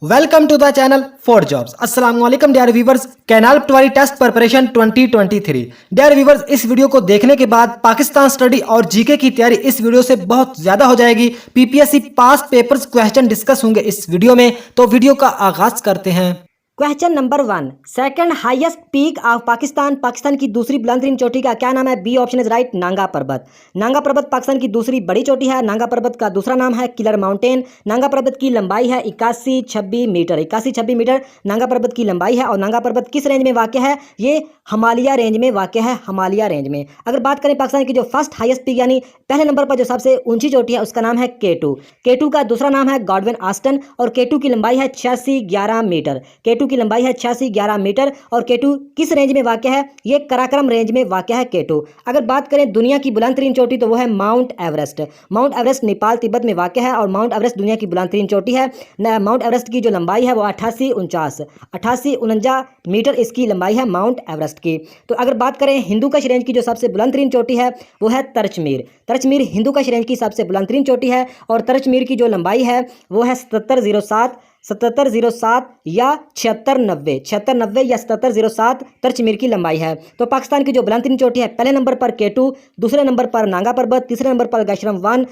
Welcome to the channel for jobs. अस्सलाम वालेकुम dear viewers. Canal patwari test preparation 2023। Dear viewers, इस video को देखने के बाद पाकिस्तान स्टडी और जीके की तैयारी इस वीडियो से बहुत ज्यादा हो जाएगी। पीपीएससी पास पेपर्स क्वेश्चन डिस्कस होंगे इस वीडियो में, तो वीडियो का आगाज करते हैं। Question number 1, second highest peak of Pakistan, Pakistan की दूसरी बुलंदतरीन चोटी का क्या नाम है? B option is right, Nanga Parbat. Nanga पर्वत पाकिस्तान की दूसरी बड़ी चोटी है। नांगा पर्वत का दूसरा नाम है किलर माउंटेन। नांगा पर्वत की लंबाई है 8126 मीटर। 8126 मीटर नांगा पर्वत की लंबाई है। और नांगा पर्वत किस रेंज में वाक़ है? ये हिमालय रेंज में वाक़ है, हिमालय रेंज में। अगर बात करें पाकिस्तान की जो फर्स्ट हाईएस्ट पीक यानी पहले नंबर पर जो सबसे ऊंची चोटी है उसका नाम है K2। K2 का दूसरा नाम है गॉडविन आस्टन और K2 की लंबाई है 8611 मीटर। K2 की लंबाई है 8611 मीटर और K2 किस रेंज में वाक़ है? ये कराकरम रेंज में वाक़ है K2। अगर बात करें दुनिया की बुलंदतरीन चोटी तो वो है mount Everest. Mount Everest Nepal Tibet में वाक़ है और माउंट एवरेस्ट दुनिया की बुलंदतरीन चोटी है। माउंट एवरेस्ट की जो लंबाई है वो 8849 मीटर इसकी लंबाई है माउंट एवरेस्ट की। तो अगर बात करें हिंदू कश रेंज की जो सबसे बुलंदतरीन चोटी है वो है तरचमीर। तरचमीर हिंदू कश रेंज की सबसे बुलंदतरीन चोटी है और तरचमीर की जो लंबाई है वो है 7707 या 7690 या 7707 तरचमीर की लंबाई है। तो पाकिस्तान की जो बुलंदतरीन चोटी है पहले नंबर पर K2, दूसरे नंबर पर नांगा पर्वत, तीसरे नंबर पर गलशरम 1,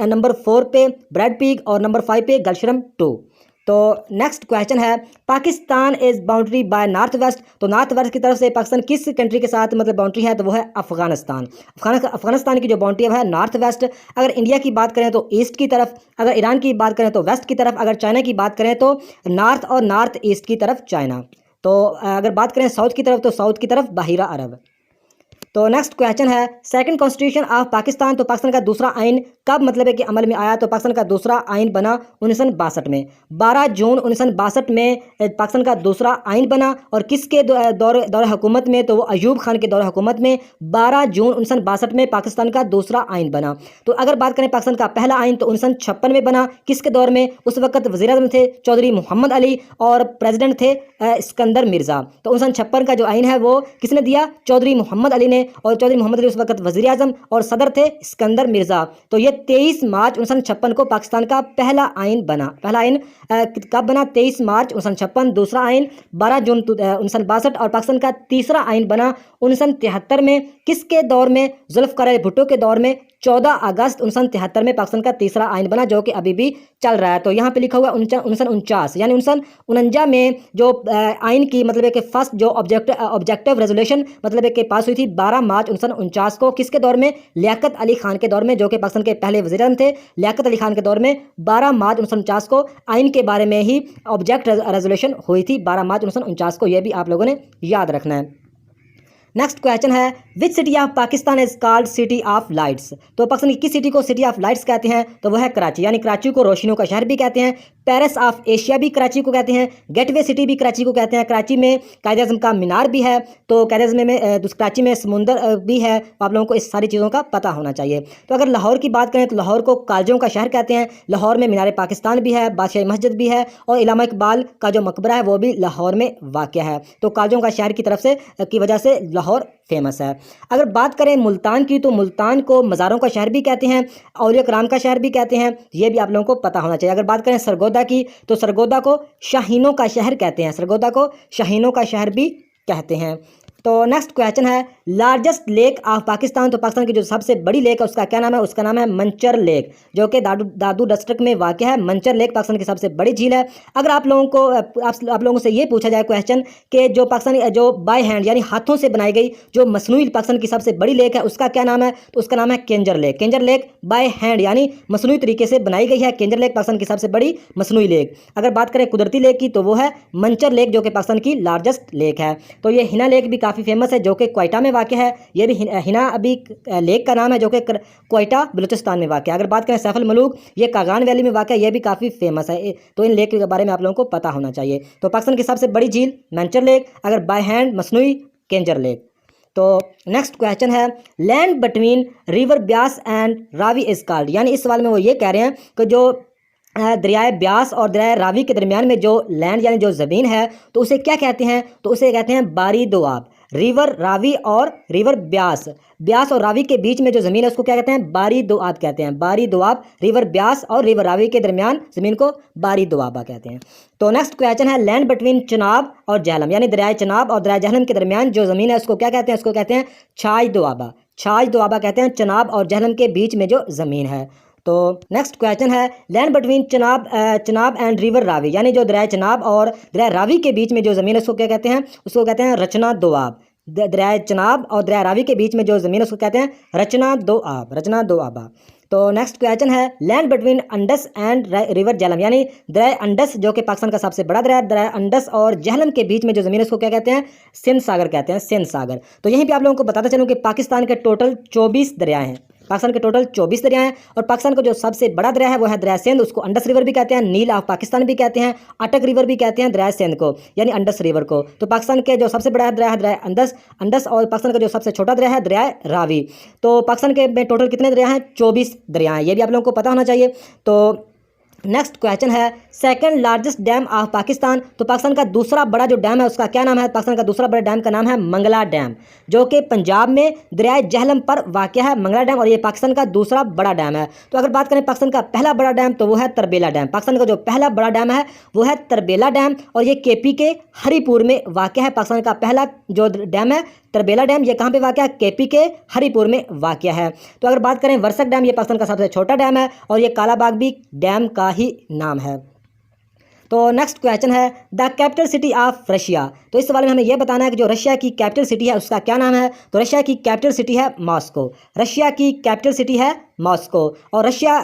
नंबर 4 पे ब्रैड पीक और नंबर 5 पे गलशरम 2। तो नेक्स्ट क्वेश्चन है, Pakistan is boundary by north west. तो नॉर्थ वेस्ट की तरफ से पाकिस्तान किस कंट्री के साथ मतलब बाउंड्री है? तो वो है अफगानिस्तान। अफगानिस्तान की जो बाउंड्री है वो है नॉर्थ वेस्ट। अगर इंडिया की बात करें तो ईस्ट की तरफ, अगर ईरान की बात करें तो वेस्ट की तरफ, अगर चाइना की बात करें तो नॉर्थ और नॉर्थ ईस्ट की तरफ चाइना। तो अगर बात करें साउथ की तरफ तो साउथ की तरफ बाहिरा अरब। तो नेक्स्ट क्वेश्चन है, सेकंड कॉन्स्टिट्यूशन ऑफ पाकिस्तान। तो पाकिस्तान का दूसरा आइन कब मतलब है कि अमल में आया? तो पाकिस्तान का दूसरा आइन बना 1962 में। 12 जून 1962 में पाकिस्तान का दूसरा आइन बना। और किसके दौरे हुकूमत में? तो वो अयूब खान के दौरे हुकूमत में 12 जून 1962 में पाकिस्तान का दूसरा आइन बना। तो अगर बात करें पाकिस्तान का पहला आइन तो 1956 में बना। किसके दौर में? उस वक्त वज़ीर आज़म थे चौधरी मोहम्मद अली और प्रेसिडेंट थे सिकंदर मिर्ज़ा। तो 1956 का जो आइन है वो किसने दिया? चौधरी मोहम्मद अली ने। और चौधरी मोहम्मद अली उस वक्त वज़ीर आज़म और सदर थे सिकंदर मिर्ज़ा। तो ये 23 मार्च 1956 को पाकिस्तान का पहला आइन बना। पहला आइन कब बना? 23 मार्च 1956। दूसरा आइन 12 जून 1962 और पाकिस्तान का तीसरा आइन बना 1973 में। किसके दौर में? जुल्फ़िकार अली भुट्टो के दौर में। 14 अगस्त 1973 में पाकिस्तान का तीसरा आइन बना जो कि अभी भी चल रहा है। तो यहाँ पे लिखा हुआ 1949 यानी 1949 में जो आइन की मतलब है कि फर्स्ट जो ऑब्जेक्टिव रेजोल्यूशन मतलब है कि पास हुई थी 12 मार्च 1949 को। किसके दौर में? लियाकत अली खान के दौर में, जो कि पाकिस्तान के पहले वज़ीर आज़म थे। लियाकत अली खान के दौर में 12 मार्च 1949 को आइन के बारे में ही ऑब्जेक्ट रेजोल्यूशन हुई थी 12 मार्च 1949 को। यह भी आप लोगों ने याद रखना है। नेक्स्ट क्वेश्चन है, which city of Pakistan is called city of lights. तो पाकिस्तान की किस सिटी को सिटी ऑफ लाइट्स कहते हैं? तो वह है कराची, यानी कराची को रोशनियों का शहर भी कहते हैं। पेरिस ऑफ एशिया भी कराची को कहते हैं। गेटवे सिटी भी कराची को कहते हैं। कराची में कायद आज़म का मीनार भी है। तो कायद आज़म में कराची में समुंदर भी है। आप लोगों को इस सारी चीज़ों का पता होना चाहिए। तो अगर लाहौर की बात करें तो लाहौर को कालजों का शहर कहते हैं। लाहौर में मीनार पाकिस्तान भी है, बादशाही मस्जिद भी है और इलामा इकबाल का जो मकबरा है वो भी लाहौर में वाक़ है। तो कालजों का शहर की तरफ से की वजह से लाहौर फेमस है। अगर बात करें मुल्तान की तो मुल्तान को मज़ारों का शहर भी कहते हैं, औलिया कराम का शहर भी कहते हैं। ये भी आप लोगों को पता होना चाहिए। अगर बात करें सरगोदा की तो सरगोदा को शाहीनों का शहर कहते हैं। सरगोदा को शाहीनों का शहर भी कहते हैं। तो नेक्स्ट क्वेश्चन है, लार्जेस्ट लेक ऑफ पाकिस्तान। तो पाकिस्तान की जो सबसे बड़ी लेक है उसका क्या नाम है? उसका नाम है मंचर लेक, जो कि दादू डिस्ट्रिक्ट में वाक़ है। मंचर लेक पाकिस्तान की सबसे बड़ी झील है। अगर आप लोगों से ये पूछा जाए क्वेश्चन कि जो पाकिस्तानी जो बाय हैंड यानी हाथों से बनाई गई जो मसनूई पाकिस्तान की सबसे बड़ी लेक है उसका क्या नाम है? तो उसका नाम है Keonjhar lake. Keonjhar lake by hand यानी मसनूई तरीके से बनाई गई है। केंजर लेक पाकिस्तान की सबसे बड़ी मसनूई लेक। अगर बात करें कुदरती लेक की तो वो है मंचर लेक, जो कि पाकिस्तान की लार्जेस्ट लेक है। तो ये हिना लेक भी काफ़ी फेमस है जो कि क्वेटा में वाक़ है। ये भी हिना अभी लेक का नाम है जो कि क्वेटा बलूचिस्तान में वाक़ है। अगर बात करें सैफुल मलूक, ये कागान वैली में वाक़ है। ये भी काफ़ी फेमस है। तो इन लेक के बारे में आप लोगों को पता होना चाहिए। तो पाकिस्तान की सबसे बड़ी झील मंचर लेक, अगर बाय हैंड मसनूई केंजर लेक। तो नेक्स्ट क्वेश्चन है, land between river Beas and Ravi is called. यानी इस सवाल में वो ये कह रहे हैं कि जो दरियाए ब्यास और दरियाए रावी के दरमियान में जो लैंड यानी जो ज़मीन है तो उसे क्या कहते हैं? तो उसे कहते हैं बारी दोआब। रिवर रावी और रिवर ब्यास, ब्यास और रावी के बीच में जो ज़मीन है उसको क्या कहते हैं, बारी दोआब कहते हैं। बारी दोआब, रिवर ब्यास और रिवर रावी के दरमियान ज़मीन को बारी दोआबा कहते हैं। तो नेक्स्ट क्वेश्चन है लैंड बिटवीन चनाब और जहलम, यानी दरियाए चनाब और दरियाए जहलम के दरमियान जो ज़मीन है उसको क्या कहते हैं, उसको कहते हैं छाछ दोआबा। छाछ दोआबा कहते हैं चनाब और जहलम के बीच में जो ज़मीन है। तो नेक्स्ट क्वेश्चन है land between Chenab and river Ravi, यानी जो दरियाए चनाब और दरिया रावी के बीच में जो ज़मीन है उसको क्या कहते हैं, उसको कहते हैं रचना दोआब। दरियाए चनाब और दरिया रावी के बीच में जो ज़मीन है उसको कहते हैं रचना दोआब, रचना दोआबा। तो नेक्स्ट क्वेश्चन है land between Indus and river Jhelum, यानी दरिया अंडस जो कि पाकिस्तान का सबसे बड़ा दरिया, दरिया अंडस और झेलम के बीच में जो ज़मीन है उसको क्या कहते हैं, सिंध सागर कहते हैं, सिंध सागर। तो यहीं पे आप लोगों को बताता चलूँ कि पाकिस्तान के टोटल 24 दरिया हैं, पाकिस्तान के टोटल 24 दरिया हैं और पाकिस्तान का जो सबसे बड़ा दरिया है वो है दरिया सिंध, उसको अंडस रिवर भी कहते हैं, नील ऑफ पाकिस्तान भी कहते हैं, अटक रिवर भी कहते हैं दरिया सिंध को, यानी अंडस रिवर को। तो पाकिस्तान के जो सबसे बड़ा दरिया है दरिया अंडस और पाकिस्तान का जो सबसे छोटा दरिया है दरिया रावी। तो पाकिस्तान के में टोटल कितने दरिया हैं, 24 दरिया हैं, ये भी आप लोगों को पता होना चाहिए। तो नेक्स्ट क्वेश्चन है second largest dam of Pakistan, तो पाकिस्तान का दूसरा बड़ा जो डैम है उसका क्या नाम है, पाकिस्तान का दूसरा बड़ा डैम का नाम है मंगला डैम, जो कि पंजाब में दरियाए जहलम पर वाक़या है मंगला डैम, और ये पाकिस्तान का दूसरा बड़ा डैम है। तो अगर बात करें पाकिस्तान का पहला बड़ा डैम तो वो है तरबेला डैम, पाकिस्तान का जो पहला बड़ा डैम है वो है तरबेला डैम और ये केपी के हरिपुर में वाक़या है। पाकिस्तान का पहला जो डैम है तरबेला डैम, ये कहाँ पे वाक़या है, केपी के हरिपुर में वाक़या है। तो अगर बात करें वर्षक डैम, ये पाकिस्तान का सबसे छोटा डैम है और ये कालाबाग भी डैम का ही नाम है। तो नेक्स्ट क्वेश्चन है the capital city of Russia, तो इस सवाल में हमें यह बताना है कि जो रशिया की कैपिटल सिटी है उसका क्या नाम है। तो रशिया की कैपिटल सिटी है मॉस्को, रशिया की कैपिटल सिटी है मॉस्को। और रशिया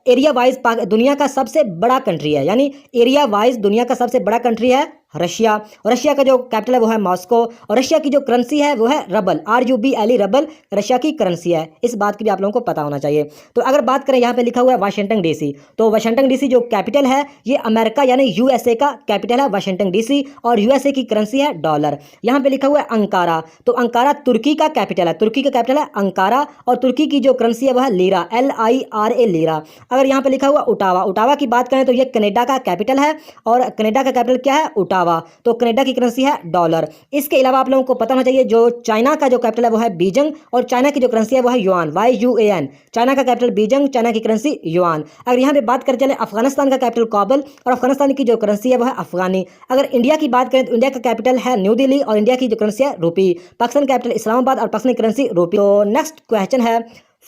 एरिया वाइज दुनिया का सबसे बड़ा कंट्री है, यानी एरिया वाइज दुनिया का सबसे बड़ा कंट्री है रशिया, और रशिया का जो कैपिटल है वो है मॉस्को। और रशिया की जो करेंसी है वो है रबल, RUBLE रबल रशिया की करेंसी है, इस बात की भी आप लोगों को पता होना चाहिए। तो अगर बात करें यहाँ पे लिखा हुआ है वाशिंगटन DC, तो वाशिंगटन DC जो कैपिटल है ये अमेरिका यानी USA का कैपिटल है वाशिंगटन DC, और USA की करेंसी है डॉलर। यहाँ पे लिखा हुआ है अंकारा, तो अंकारा तुर्की का कैपिटल है, तुर्की का कैपिटल है अंकारा, और तुर्की की जो करेंसी है वो है लीरा, LIRA लीरा। अगर यहाँ पे लिखा हुआ उटावा, उटावा की बात करें तो ये कनाडा का कैपिटल है, और कनाडा का कैपिटल क्या है, उटावा, तो कनाडा की करेंसी है डॉलर। इसके अलावा आप लोगों को पता होना चाहिए जो चाइना का जो कैपिटल है वो है बीजिंग, और चाइना की जो करेंसी है वो है युआन, YUAN, चाइना का कैपिटल बीजिंग, चाइना की करेंसी युआन। अगर यहाँ पे बात करें चले अफगानिस्तान का कैपिटल काबुल, और अफगानिस्तान की जो करेंसी है वो है अफगानी। अगर इंडिया की बात करें तो इंडिया का कैपिटल है न्यू दिल्ली, और इंडिया की जो करेंसी है रूपी, पाकिस्तान कैपिटल इस्लामाबाद और पाकिस्तान की करेंसी रूपी। तो नेक्स्ट क्वेश्चन है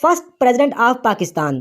first president of Pakistan,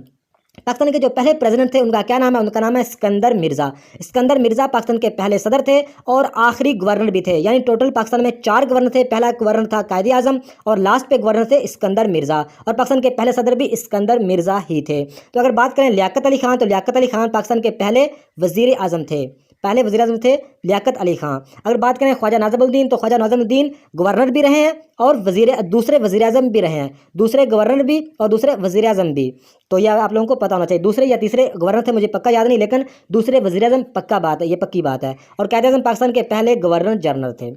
Pakistan के जो पहले प्रेसिडेंट थे उनका क्या नाम है, उनका नाम है सिकंदर मिर्ज़ा। सिकंदर मिर्ज़ा पाकिस्तान के पहले सदर थे और आखिरी गवर्नर भी थे, यानी टोटल पाकिस्तान में 4 गवर्नर थे। पहला गवर्नर था कायदे आज़म और लास्ट पे गवर्नर थे सिकंदर मिर्ज़ा, और पाकिस्तान के पहले सदर भी सिकंदर मिर्ज़ा ही थे। तो अगर बात करें लियाकत अली खान, तो लियाकत अली खान पाकिस्तान के पहले वज़ीर आज़म थे, पहले वज़ीर आज़म थे लियाकत अली खान। अगर बात करें ख्वाजा नाज़िमुद्दीन, तो ख्वाजा नाज़िमुद्दीन गवर्नर भी रहे हैं और दूसरे वज़ीर आज़म भी रहे हैं, दूसरे गवर्नर भी और दूसरे वज़ीर आज़म भी। तो यह आप लोगों को पता होना चाहिए, दूसरे या तीसरे गवर्नर थे मुझे पक्का याद नहीं, लेकिन दूसरे वज़ीर आज़म पक्का बात है, ये पक्की बात है। और कायदे आज़म पाकिस्तान के पहले गवर्नर जनरल थे।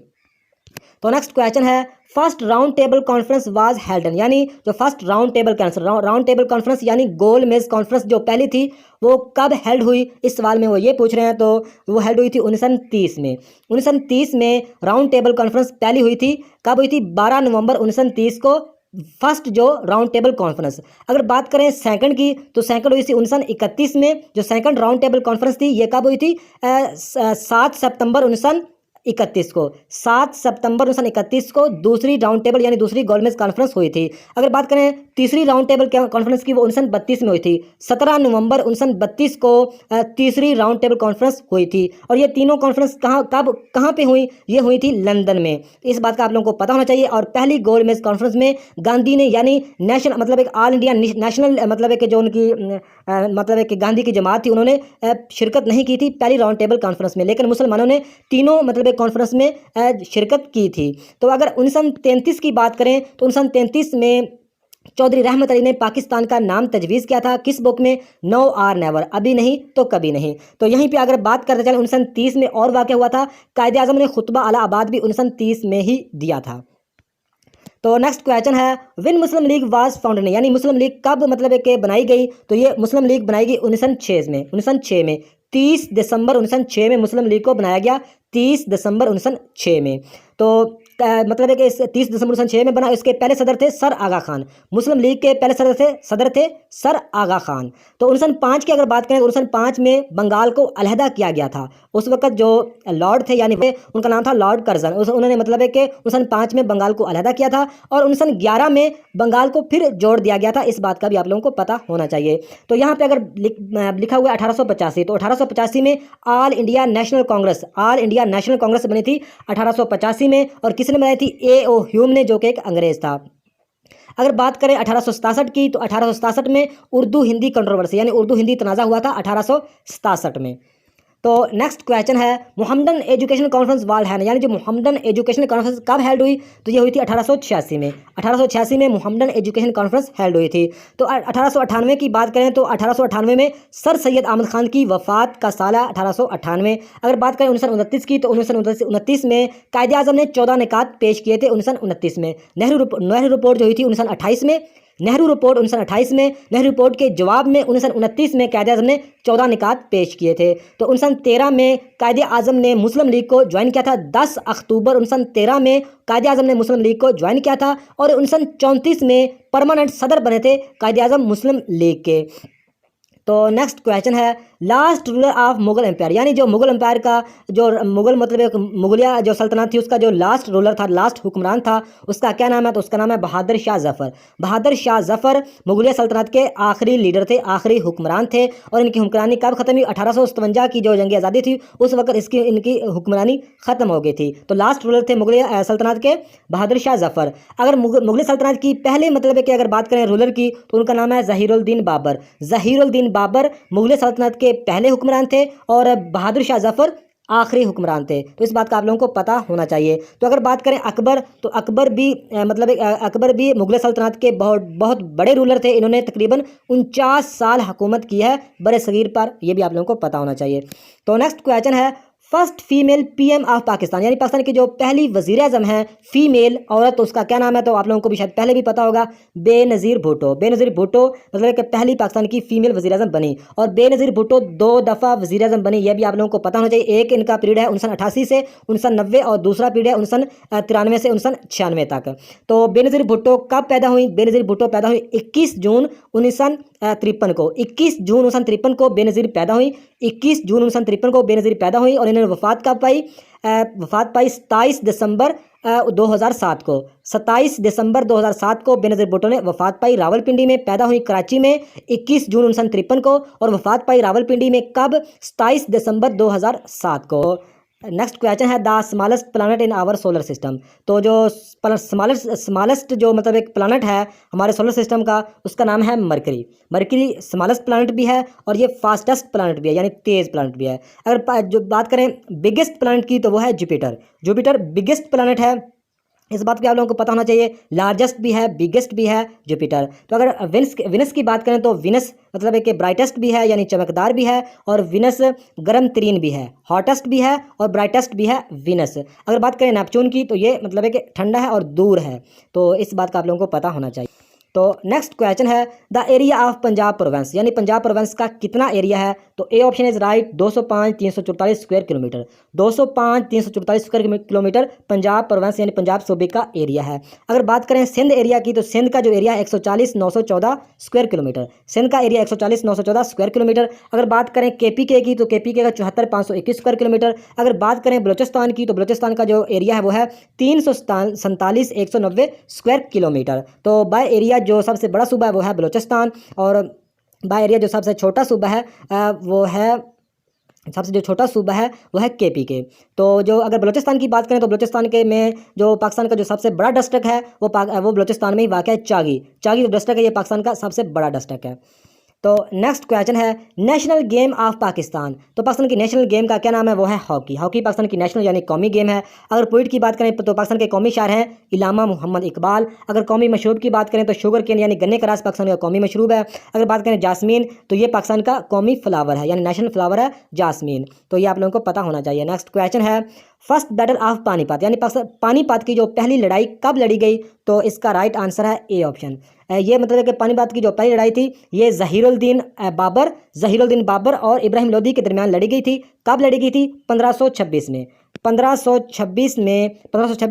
तो नेक्स्ट क्वेश्चन है first round table conference was हेल्डन, यानी जो फर्स्ट राउंड टेबल कॉन्फ्रेंस यानी गोल मेज कॉन्फ्रेंस जो पहली थी वो कब हेल्ड हुई, इस सवाल में वो ये पूछ रहे हैं। तो वो हेल्ड हुई थी 1930 में, 1930 में राउंड टेबल कॉन्फ्रेंस पहली हुई थी। कब हुई थी, 12 नवंबर 1930 को फर्स्ट जो राउंड टेबल कॉन्फ्रेंस। अगर बात करें सेकंड की, तो सेकंड हुई थी 1931 में, जो सेकंड राउंड टेबल कॉन्फ्रेंस थी ये कब हुई थी, 7 सितंबर 1931 को, 7 सितंबर 1931 को दूसरी राउंड टेबल यानी दूसरी गोलमेज कॉन्फ्रेंस हुई थी। अगर बात करें तीसरी राउंड टेबल कॉन्फ्रेंस की, वो 1932 में हुई थी, 17 नवंबर 1932 को तीसरी राउंड टेबल कॉन्फ्रेंस हुई थी। और ये तीनों कॉन्फ्रेंस कहाँ पे हुई, ये हुई थी लंदन में, इस बात का आप लोगों को पता होना चाहिए। और पहली गोलमेज कॉन्फ्रेंस में गांधी ने यानी नेशनल मतलब एक ऑल इंडिया नेशनल मतलब है कि जो उनकी मतलब है कि गांधी की जमात थी, उन्होंने शिरकत नहीं की थी पहली राउंड टेबल कॉन्फ्रेंस में, लेकिन मुसलमानों ने तीनों मतलब कॉन्फ्रेंस में शिरकत की थी। तो अगर 1933 की बात करें तो 1933 में चौधरी रहमत अली ने पाकिस्तान का नाम तजवीज़ किया था, किस बुक में, नो आर नेवर, अभी नहीं तो कभी नहीं। तो यहीं पे अगर बात करते चलें 1930 में और वाक़या हुआ था, कायदे आज़म ने खुतबा इलाहाबाद भी 1930 में ही दिया था। तो नेक्स्ट क्वेश्चन है win Muslim league was founded, यानी मुस्लिम लीग कब मतलब है कि बनाई गई, तो ये मुस्लिम लीग बनाई गई 1906 में 30 दिसंबर 1906 में मुस्लिम लीग को बनाया गया, 30 दिसंबर 1906 में। तो मतलब है कि 30 दिसंबर 1906 में बना। इसके पहले सदर थे सर आगा खान। मुस्लिम लीग के पहले सदर थे सर आगा खान। तो 1905 की अगर बात करें तो 1905 में बंगाल को अलहदा किया गया था। उस वक्त जो लॉर्ड थे यानी उनका नाम था लॉर्ड कर्जन, उन्होंने मतलब है कि 1905 में बंगाल को अलहदा किया था और 1911 में बंगाल को फिर जोड़ दिया गया था। इस बात का भी आप लोगों को पता होना चाहिए। तो यहाँ पे अगर लिखा हुआ है 1885, तो 1885 में ऑल इंडिया नेशनल कांग्रेस बनी थी 1885 में। और किसने बनाई थी? A.O. ह्यूम ने, जो कि एक अंग्रेज था। अगर बात करें 1867 की, तो 1867 में उर्दू हिंदी कंट्रोवर्सी यानी उर्दू हिंदी तनाज़ा हुआ था 1867 में। तो नेक्स्ट क्वेश्चन है, मुहम्मदन एजुकेशन कॉन्फ्रेंस वर्ल्ड है यानी जो मुहम्मदन एजुकेशन कॉन्फ्रेंस कब हेल्ड हुई? तो ये हुई थी 1886 में। 1886 में मुहम्मदन एजुकेशन कॉन्फ्रेंस हेल्ड हुई थी। तो 1898 की बात करें तो 1898 में सर सैयद अहमद खान की वफ़ात का साल है 1898। अगर बात करें 1929 की, तो 1929 में कायदे आज़म ने 14 निकात पेश किए थे 1929 में। नेहरू रिपोर्ट जो हुई थी 1928 में। नेहरू रिपोर्ट 1928 में। नेहरू रिपोर्ट के जवाब में 1929 में कायदे आज़म ने 14 निकात पेश किए थे। तो 1913 में कायदे आज़म ने मुस्लिम लीग को ज्वाइन किया था। 10 अक्टूबर 1913 में कायदे आज़म ने मुस्लिम लीग को ज्वाइन किया था और 1934 में परमानेंट सदर बने थे कायदे आज़म मुस्लिम लीग के। तो नेक्स्ट क्वेश्चन है, last ruler of Mughal empire यानी जो मुगल एम्पायर का जो मुगल मतलब मुगलिया जो सल्तनत थी उसका जो लास्ट रूलर था, लास्ट हुक्मरान था, उसका क्या नाम है? तो उसका नाम है बहादुर शाह जफ़र। बहादुर शाह जफ़र मुगलिया सल्तनत के आखिरी लीडर थे, आखिरी हुक्मरान थे। और इनकी हुक्मरानी कब ख़त्म हुई? 1857 की जो जंग आज़ादी थी उस वक्त इनकी हुक्मरानी ख़त्म हो गई थी। तो लास्ट रूलर थे मुगलिया सल्तनत के बहादुर शाह जफ़र। अगर मुगलिया सल्तनत की पहले मतलब है कि अगर बात करें रूलर की, तो उनका नाम है ज़हीरुद्दीन बाबर। ज़हीरुद्दीन बाबर मुगलिया सल्तनत के पहले हुक्मरान थे और बहादुर शाह जफ़र आखिरी हुक्मरान थे। तो इस बात का आप लोगों को पता होना चाहिए। तो अगर बात करें अकबर, तो अकबर भी अकबर भी मुगल सल्तनत के बहुत बड़े रूलर थे। इन्होंने तकरीबन 49 साल हुकूमत की है बड़े सगीर पर, यह भी आप लोगों को पता होना चाहिए। तो नेक्स्ट क्वेश्चन है, first female PM of Pakistan यानी पाकिस्तान की जो पहली वज़ीर आज़म है फीमेल औरत, तो उसका क्या नाम है? तो आप लोगों को भी शायद पहले भी पता होगा, बेनज़ीर भुट्टो। बेनज़ीर भुट्टो मतलब कि पहली पाकिस्तान की फीमेल वज़ीर आज़म बनी। और बेनज़ीर भुट्टो 2 दफ़ा वज़ीर आज़म बनी, यह भी आप लोगों को पता होना चाहिए। एक इनका पीरियड है 1988 से 1990 और दूसरा पीरियड है 1993 से 1996 तक। तो बेनज़ीर भुट्टो कब पैदा हुई? बेनज़ीर भुट्टो पैदा हुई 21 जून 1953 को। 21 जून 1953 को बेनज़ीर पैदा हुई। 21 जून 1953 को बेनज़ीर पैदा हुई और इन्होंने वफ़ात कब पाई? वफ़ात पाई 27 दिसंबर 2007 को। 27 दिसंबर 2007 को बेनज़ीर भुट्टो ने वफ़ात पाई। रावलपिंडी में पैदा हुई कराची में 21 जून 1953 को और वफ़ात पाई रावलपिंडी में कब? 27 दिसंबर 2007 को। नेक्स्ट क्वेश्चन है, the smallest planet in our solar system. तो जो स्मॉलेस्ट जो मतलब एक प्लानट है हमारे सोलर सिस्टम का, उसका नाम है मरकरी। मरकरी स्मॉलेस्ट प्लानट भी है और ये फास्टेस्ट प्लानट भी है यानी तेज़ प्लानट भी है। अगर जो बात करें बिगेस्ट प्लानट की, तो वो है जुपिटर। जुपिटर बिगेस्ट प्लानट है, इस बात पे आप लोगों को पता होना चाहिए। लार्जेस्ट भी है, बिगेस्ट भी है जुपिटर। तो अगर विनस की बात करें तो विनस मतलब है कि ब्राइटेस्ट भी है यानी चमकदार भी है और विनस गर्म तरीन भी है, हॉटेस्ट भी है और ब्राइटेस्ट भी है विनस। अगर बात करें नेपच्यून की, तो ये मतलब है कि ठंडा है और दूर है। तो इस बात का आप लोगों को पता होना चाहिए। तो नेक्स्ट क्वेश्चन है, the area of Punjab Provence यानी पंजाब प्रोवेंस का कितना एरिया है? तो A option is right, 205,344 square kilometre. 205,344 square kilometre Punjab Provence यानी पंजाब सूबे का एरिया है। अगर बात करें सिंध एरिया की, तो सिंध का जो एरिया है 140,914 स्क्वायर किलोमीटर। सिंध का एरिया 140,914 स्क्वायर किलोमीटर। अगर बात करें केपीके की, तो केपीके का 74,521 स्क्वायर किलोमीटर। अगर बात करें बलोचिस्तान की, तो बलोचिस्तान का जो एरिया है वो है 347,190 स्क्वायर किलोमीटर। तो बाय एरिया जो सबसे बड़ा सूबा है वो है बलोचिस्तान और बाय एरिया जो सबसे छोटा सूबा है वो है सबसे जो छोटा सूबा है वो है केपीके। तो जो अगर बलोचिस्तान की बात करें तो बलोचिस्तान के में जो पाकिस्तान का जो सबसे बड़ा डिस्ट्रिक्ट है वो बलोचिस्तान में ही वाक़ है। चागी जो डिस्ट्रिक्ट है ये पाकिस्तान का सबसे बड़ा डिस्ट्रिक्ट है। तो नेक्स्ट क्वेश्चन है, नेशनल गेम ऑफ पाकिस्तान। तो पाकिस्तान की नेशनल गेम का क्या नाम है? वो है हॉकी। हॉकी पाकिस्तान की नेशनल यानी कौमी गेम है। अगर पोइट की बात करें तो पाकिस्तान के कौमी शायर हैं इलामा मोहम्मद इकबाल। अगर कौमी मशरूब की बात करें तो शुगर केन यानी गन्ने का रस पाकिस्तान का कौमी मशरूब है। अगर बात करें जासमीन, तो ये पाकिस्तान का कौमी फ्लावर है यानी नेशनल फ्लावर है जासमीन। तो ये आप लोगों को पता होना चाहिए। नेक्स्ट क्वेश्चन है, फर्स्ट बैटल ऑफ पानीपत यानी पानीपत की जो पहली लड़ाई कब लड़ी गई? तो इसका राइट आंसर है ए ऑप्शन। ये मतलब है कि पानीपत की जो पहली लड़ाई थी ये ज़हीरुद्दीन बाबर और इब्राहिम लोदी के दरमियान लड़ी गई थी। कब लड़ी गई थी? 1526 में। 1526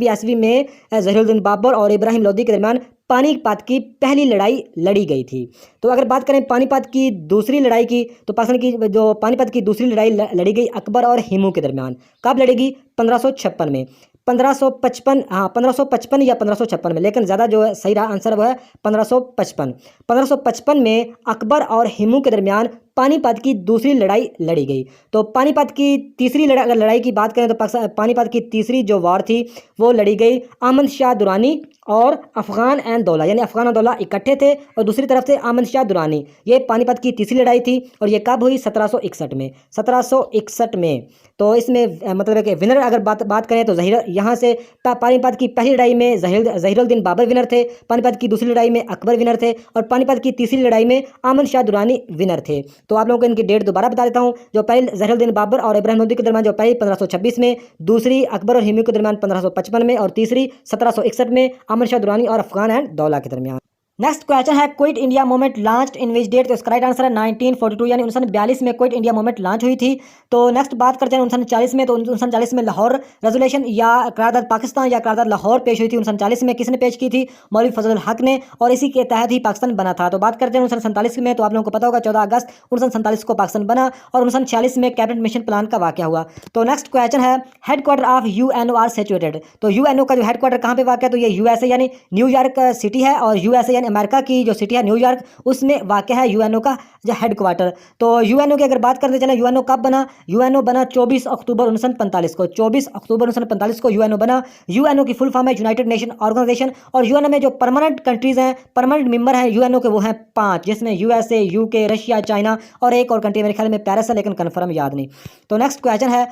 ईस्वी में ज़हीरुद्दीन बाबर और इब्राहिम लोदी के दरमियान पानीपत की पहली लड़ाई लड़ी गई थी। तो अगर बात करें पानीपत की दूसरी लड़ाई की, तो पाकिस्तान की जो पानीपत की दूसरी लड़ाई लड़ी गई अकबर और हिमू के दरमियान। कब लड़ेगी? 1556 में। 1555, हाँ 1555 या 1556 में, लेकिन ज़्यादा जो सही आंसर वो है 1555। 1555 में अकबर और हिमू के दरमियान पानीपत की दूसरी लड़ाई लड़ी गई। तो पानीपत की तीसरी अगर लड़ाई की बात करें तो पानीपत की तीसरी जो वार थी वो लड़ी गई अहमद शाह दुरानी और अफ़गान एंड दौला, यानी अफ़गान और दौला इकट्ठे थे और दूसरी तरफ से अहमद शाह दुरानी। ये पानीपत की तीसरी लड़ाई थी और ये कब हुई? 1761 में। 1761 में। तो इसमें मतलब है कि विनर अगर बात करें तो यहाँ से पानीपत की पहली लड़ाई में ज़हीरुद्दीन बाबर विनर थे, पानीपत की दूसरी लड़ाई में अकबर विनर थे और पानीपत की तीसरी लड़ाई में अहमद शाह दुरानी विनर थे। तो आप लोगों को इनकी डेट दोबारा बता देता हूँ। जो पहली ज़हीरुद्दीन बाबर और इब्राहिम लोदी के दरमियान जो पहली 1526 में, दूसरी अकबर और हिमू के दरमियान 1555 में और तीसरी 1761 में अहमद शाह दुरानी और अफ़गान एंड दौला के दरमियान। नेक्स्ट क्वेश्चन है quit India movement launched in which date? तो इसका राइट आंसर है 1942, यानी 1942 में क्विट इंडिया मूवमेंट लॉन्च हुई थी। तो नेक्स्ट बात करते हैं 1940 में। तो 1940 में लाहौर रेजोल्यूशन या करारदाद पाकिस्तान या करारदाद लाहौर पेश हुई थी 1940 में। किसने पेश की थी? मौलवी फजल हक ने, और इसी के तहत ही पाकिस्तान बना था। तो बात करते हैं 1947 में। तो आप लोगों को पता होगा 14 अगस्त 1947 को पाकिस्तान बना और 1946 में कैबिनेट मिशन प्लान का वाक़या हुआ। तो नेक्स्ट क्वेश्चन है headquarter of UNO are situated? तो यूएनओ का जो हेडक्वार्टर कहाँ पे वाक़ है? तो ये यूएसए यानी न्यूयॉर्क सिटी है, और यूएसए यानी अमेरिका की जो सिटी है न्यूयॉर्क, उसमें वाक़ है यूएनओ का जो हेडक्वार्टर। तो यूएनओ की अगर बात करते चलें, यूएनओ कब बना? यूएनओ बना 24 अक्टूबर 1945 को। 24 अक्टूबर 1945 को यूएनओ बना। यूएनओ की फुल फॉर्म है यूनाइटेड नेशन ऑर्गेनाइजेशन, और यूएनओ में जो परमानेंट कंट्रीज़ हैं, परमानेंट मेंबर हैं यूएनओ के, वो हैं 5, जिसमें यूएसए, यूके, रशिया, चाइना और एक और कंट्री मेरे ख्याल में पेरिस है, लेकिन कन्फर्म याद नहीं। तो नेक्स्ट क्वेश्चन है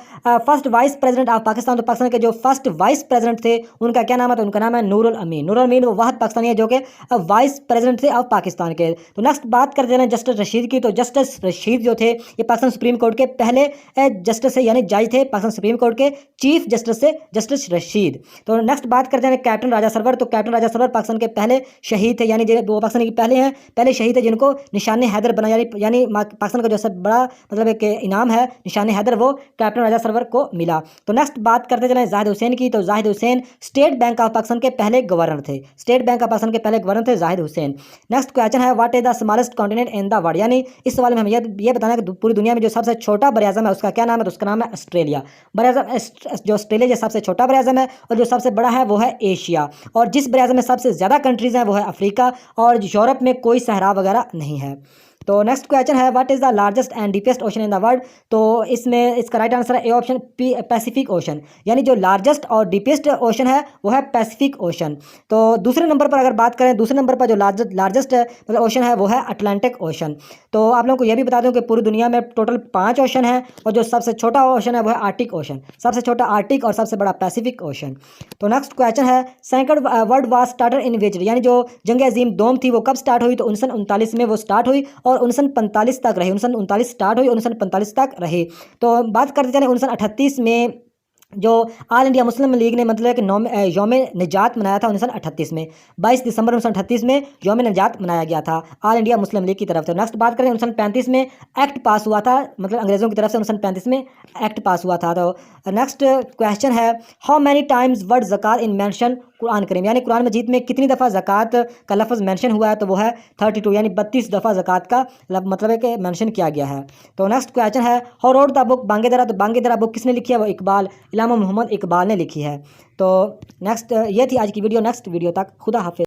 first vice president of Pakistan? तो पाकिस्तान के जो फर्स्ट वाइस प्रेसिडेंट थे उनका क्या नाम है? तो उनका नाम है नूरुल अमीन। नूरुल अमीन वो वाहद पाकिस्तानी है जो कि वाइस प्रेसिडेंट थे ऑफ पाकिस्तान के। तो नेक्स्ट बात करते हैं जस्टिस रशीद की। तो जस्टिस रशीद जो थे ये पाकिस्तान सुप्रीम कोर्ट के पहले जस्टिस से, यानी जज थे पाकिस्तान सुप्रीम कोर्ट के चीफ जस्टिस से जस्टिस रशीद। तो नेक्स्ट बात करते हैं कैप्टन राजा सरवर। तो कैप्टन राजा सरवर पाकिस्तान के पहले शहीद थे, यानी वो पाकिस्तान के पहले शहीद थे जिनको निशान हैदर बना, यानी पाकिस्तान का जो सबसे बड़ा मतलब एक इनाम है निशान हैदर, वो कैप्टन राजा सरवर को मिला। तो नेक्स्ट बात करते चलें जाहिद हुसैन की। तो Zahid Hussain state bank of Pakistan के पहले गवर्नर थे। स्टेट बैंक ऑफ पाकिस्तान के पहले गवर्नर थे जाहिद हुसैन। नेक्स्ट क्वेश्चन है what is the smallest continent in the world? यानी इस सवाल में हमें ये बताना है कि पूरी दुनिया में जो सबसे छोटा बरआज़म है उसका क्या नाम है? तो उसका नाम है ऑस्ट्रेलिया। बरआज़म जो ऑस्ट्रेलिया जो सबसे छोटा बरआज़म है, और जो सबसे बड़ा है वो है एशिया, और जिस बरआज़म में सबसे ज़्यादा कंट्रीज़ हैं वो है अफ्रीका, और यूरोप में कोई सहरा वगैरह नहीं है। तो नेक्स्ट क्वेश्चन है what is the largest and deepest ocean in the world? तो इसमें इसका राइट आंसर है ए ऑप्शन, पैसिफिक ओशन, यानी जो लार्जेस्ट और डीपेस्ट ओशन है वो है पैसिफिक ओशन। तो दूसरे नंबर पर अगर बात करें, दूसरे नंबर पर जो लार्जेस्ट मतलब ओशन है वो है अटलांटिक ओशन। तो आप लोगों को यह भी बता दूं कि पूरी दुनिया में टोटल 5 ओशन है, और जो सबसे छोटा ओशन है वो है आर्टिक ओशन, सबसे छोटा आर्टिक और सबसे बड़ा पैसिफिक ओशन। तो नेक्स्ट क्वेश्चन है second world war started in which? यानी जो जंग अजीम दोम थी वो कब स्टार्ट हुई? तो 1939 में वो स्टार्ट हुई और 1945 तक रही। 1939 स्टार्ट हुई, 1945 तक रही। तो बात करते चले 1938 में जो ऑल इंडिया मुस्लिम लीग ने मतलब कि यौम निजात मनाया था 1938 में। 22 दिसंबर 1938 में यौम निजात मनाया गया था ऑल इंडिया मुस्लिम लीग की तरफ से। नेक्स्ट बात करें 1935 में एक्ट पास हुआ था, मतलब अंग्रेज़ों की तरफ से 1935 में एक्ट पास हुआ था। तो नेक्स्ट क्वेश्चन है हाउ मैनी टाइम्स वर्ड ज़कात इन मेंशन कुरान करीम? यानी कुरान मजीद में कितनी दफ़ा ज़कात का लफ्ज़ मेंशन हुआ है? तो वो है 32, यानी 32 दफ़ा ज़कात का मतलब है कि मेंशन किया गया है। तो नेक्स्ट क्वेश्चन है हाउ रोड द बुक बांगेदरा? तो बांगेदरा बुक किसने लिखी है? वो इकबाल, इलामा मोहम्मद इकबाल ने लिखी है। तो नेक्स्ट ये थी आज की वीडियो। नेक्स्ट वीडियो तक खुदा हाफिज़।